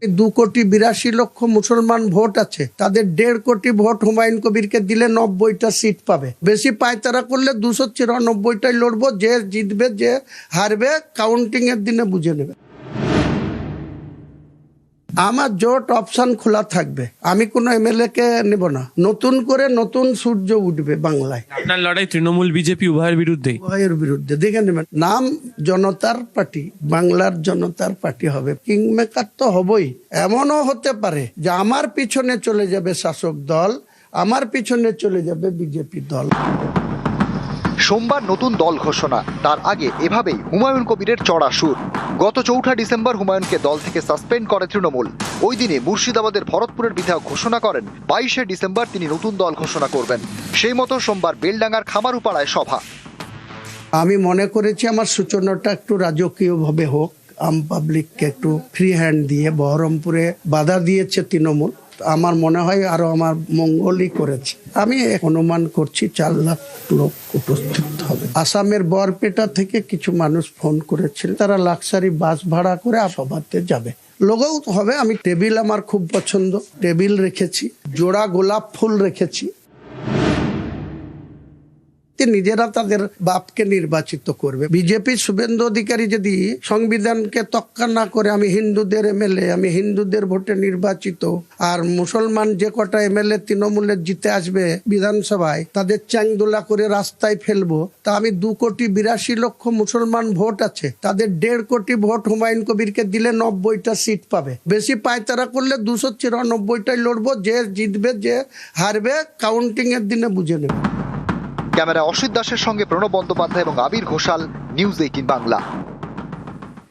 2,82,00,000 মুসলমান ভোট আছে, তাদের 1.5 কোটি ভোট হুমায়ুন কবিরকে দিলে 90টা সিট পাবে। বেশি পায়তারা করলে 294টাই লড়বো। যে জিতবে যে হারবে কাউন্টিং এর দিনে বুঝে নেবে। আমার জোট অপশন খোলা থাকবে, আমি কোনো এমএলএ কে নেব না। নতুন করে নতুন সূর্য উঠবে বাংলায়। আপনার লড়াই তৃণমূল বিজেপি উভয়ের বিরুদ্ধে? উভয়ের বিরুদ্ধে। দেখে নেবেন, নাম জনতার পার্টি, বাংলার জনতার পার্টি হবে। কিংমেকার তো হবই। এমনও হতে পারে যে আমার পিছনে চলে যাবে শাসক দল, আমার পিছনে চলে যাবে বিজেপি দল। সোমবার নতুন দল ঘোষণা, তার আগে এভাবেই হুমায়ুন কবিরের চড়া সুর। গত 4 ডিসেম্বর হুমায়ুনকে দল থেকে সাসপেন্ড করে তৃণমূল। ওই দিনে মুর্শিদাবাদের ভরতপুরের বিধায়ক ঘোষণা করেন 22শে ডিসেম্বর তিনি নতুন দল ঘোষণা করবেন। সেই মতো সোমবার বেলডাঙ্গার খামারুপাড়ায় সভা। আমি মনে করেছি আমার সূচনাটা একটু রাজকীয় ভাবে হোক, আম পাবলিককে একটু ফ্রি হ্যান্ড দিয়ে। বহরমপুরে বাধা দিয়েছে তৃণমূল, আমার মনে হয় আরো আমার মঙ্গলই করেছে। আমি অনুমান করছি 4 লাখ লোক উপস্থিত হবে। আসামের বরপেটা থেকে কিছু মানুষ ফোন করেছিল, তারা লাক্সারি বাস ভাড়া করে সভাতে যাবে। লোগও হবে। আমি টেবিল আমার খুব পছন্দ, টেবিল রেখেছি, জোড়া গোলাপ ফুল রেখেছি। নিজেরা তাদের বাপকে নির্বাচিত করবে। বিজেপি শুভেন্দু অধিকারী যদি সংবিধানকে তক্কা না করে আমি হিন্দুদের এমএলএ, আমি হিন্দুদের ভোটে নির্বাচিত, আর মুসলমান যে কটা এমএলএ তৃণমূলের জিতে আসবে বিধানসভায় তাদের চ্যাংদোলা করে রাস্তায় ফেলবো, তা আমি 2,82,00,000 মুসলমান ভোট আছে, তাদের 1.5 কোটি ভোট হুমায়ুন কবিরকে দিলে 90টা সিট পাবে। বেশি পায়তারা করলে 294টাই লড়বো। যে জিতবে যে হারবে কাউন্টিং এর দিনে বুঝে নেবে। ক্যামেরা অসিত দাসের সঙ্গে প্রণব বন্দ্যোপাধ্যায় এবং আবির ঘোষাল, নিউজ 18 বাংলা।